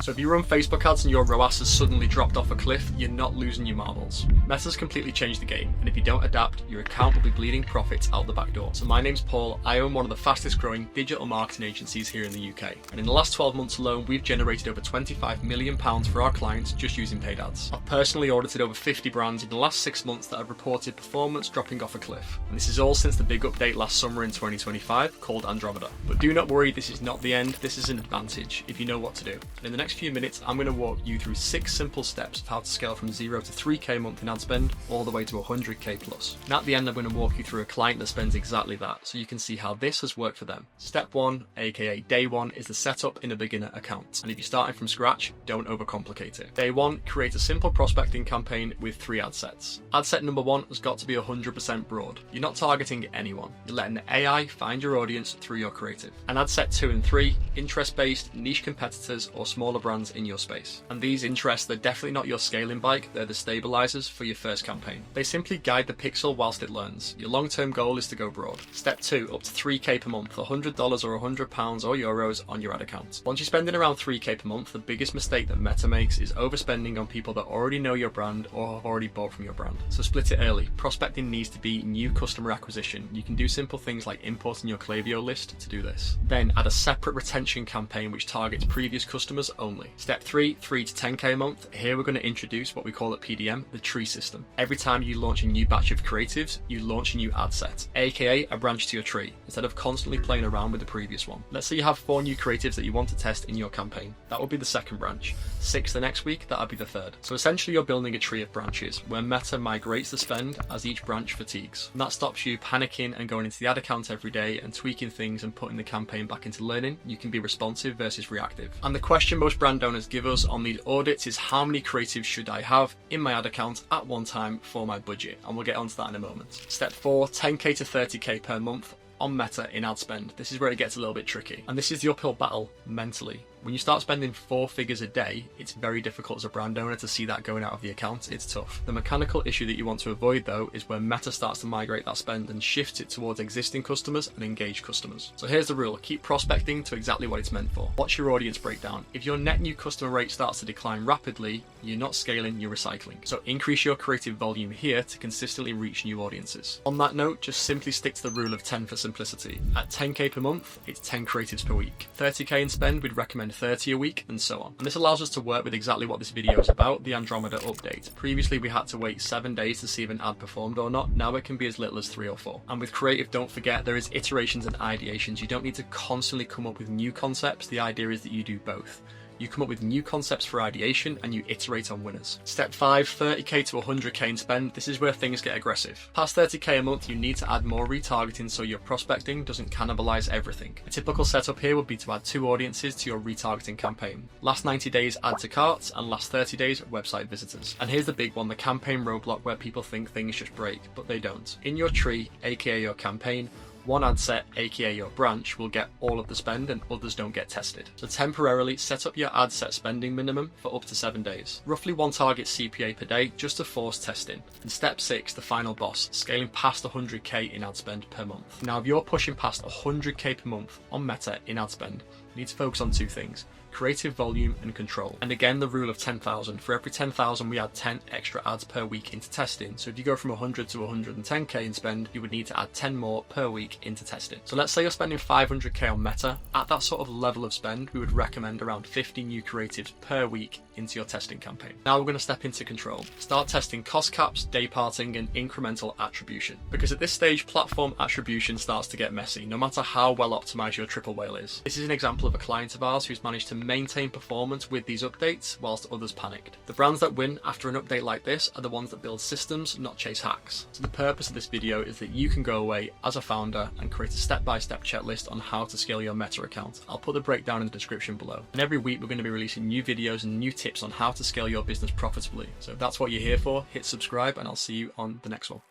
So if you run Facebook ads and your ROAS has suddenly dropped off a cliff, you're not losing your marbles. Meta's completely changed the game, and if you don't adapt, your account will be bleeding profits out the back door. So my name's Paul, I own one of the fastest growing digital marketing agencies here in the UK. And in the last 12 months alone, we've generated over £25 million for our clients just using paid ads. I've personally audited over 50 brands in the last 6 months that have reported performance dropping off a cliff. And this is all since the big update last summer in 2025 called Andromeda. But do not worry, this is not the end, this is an advantage if you know what to do. And in the next few minutes, I'm going to walk you through 6 simple steps of how to scale from 0 to 3k a month in ad spend all the way to 100k plus. And at the end, I'm going to walk you through a client that spends exactly that, so you can see how this has worked for them. Step 1, aka day 1, is the setup in a beginner account. And if you're starting from scratch, don't overcomplicate it. Day 1, create a simple prospecting campaign with 3 ad sets. Ad set number 1 has got to be 100% broad. You're not targeting anyone. You're letting the AI find your audience through your creative. And ad set 2 and 3, interest-based, niche competitors or smaller brands in your space. And these interests, they're definitely not your scaling bike, they're the stabilisers for your first campaign. They simply guide the pixel whilst it learns. Your long-term goal is to go broad. Step 2, up to 3k per month, $100 or £100 or euros on your ad account. Once you're spending around 3k per month, the biggest mistake that Meta makes is overspending on people that already know your brand or have already bought from your brand. So split it early. Prospecting needs to be new customer acquisition. You can do simple things like importing your Klaviyo list to do this. Then add a separate retention campaign which targets previous customers only. Step 3, 3 to 10k a month. Here we're going to introduce what we call at PDM, the tree system. Every time you launch a new batch of creatives, you launch a new ad set, aka a branch to your tree, instead of constantly playing around with the previous one. Let's say you have 4 new creatives that you want to test in your campaign. That will be the second branch. 6 the next week, that'll be the third. So essentially you're building a tree of branches where Meta migrates the spend as each branch fatigues. And that stops you panicking and going into the ad account every day and tweaking things and putting the campaign back into learning. You can be responsive versus reactive. And the question most brand owners give us on these audits is how many creatives should I have in my ad account at one time for my budget? And we'll get onto that in a moment. Step 4, 10k to 30k per month on Meta in ad spend. This is where it gets a little bit tricky. And this is the uphill battle mentally. When you start spending 4 figures a day, it's very difficult as a brand owner to see that going out of the account. It's tough. The mechanical issue that you want to avoid though is where Meta starts to migrate that spend and shifts it towards existing customers and engaged customers. So here's the rule, keep prospecting to exactly what it's meant for. Watch your audience breakdown. If your net new customer rate starts to decline rapidly, you're not scaling, you're recycling. So increase your creative volume here to consistently reach new audiences. On that note, just simply stick to the rule of 10 for simplicity. At 10k per month, it's 10 creatives per week. 30k in spend, we'd recommend 30 a week, and so on. And this allows us to work with exactly what this video is about, the Andromeda update. Previously we had to wait 7 days to see if an ad performed or not. Now it can be as little as 3 or 4. And with creative, don't forget there is iterations and ideations. You don't need to constantly come up with new concepts. The idea is that you do both. You come up with new concepts for ideation and you iterate on winners. Step 5, 30k to 100k in spend. This is where things get aggressive. Past 30k a month, you need to add more retargeting so your prospecting doesn't cannibalize everything. A typical setup here would be to add 2 audiences to your retargeting campaign. Last 90 days add to carts and last 30 days website visitors. And here's the big one, the campaign roadblock where people think things just break, but they don't. In your tree, aka your campaign, one ad set, aka your branch, will get all of the spend and others don't get tested. So temporarily set up your ad set spending minimum for up to 7 days. Roughly 1 target CPA per day just to force testing. And step 6, the final boss, scaling past 100k in ad spend per month. Now if you're pushing past 100k per month on Meta in ad spend, you need to focus on 2 things. Creative volume and control. And again, the rule of 10,000. For every 10,000, we add 10 extra ads per week into testing. So if you go from 100 to 110k in spend, you would need to add 10 more per week into testing. So let's say you're spending 500k on Meta. At that sort of level of spend, we would recommend around 50 new creatives per week into your testing campaign. Now we're going to step into control. Start testing cost caps, day parting, and incremental attribution. Because at this stage, platform attribution starts to get messy, no matter how well optimized your triple whale is. This is an example of a client of ours who's managed to maintain performance with these updates whilst others panicked. The brands that win after an update like this are the ones that build systems, not chase hacks. So the purpose of this video is that you can go away as a founder and create a step-by-step checklist on how to scale your Meta account. I'll put the breakdown in the description below. And every week we're going to be releasing new videos and new tips on how to scale your business profitably. So if that's what you're here for, hit subscribe and I'll see you on the next one.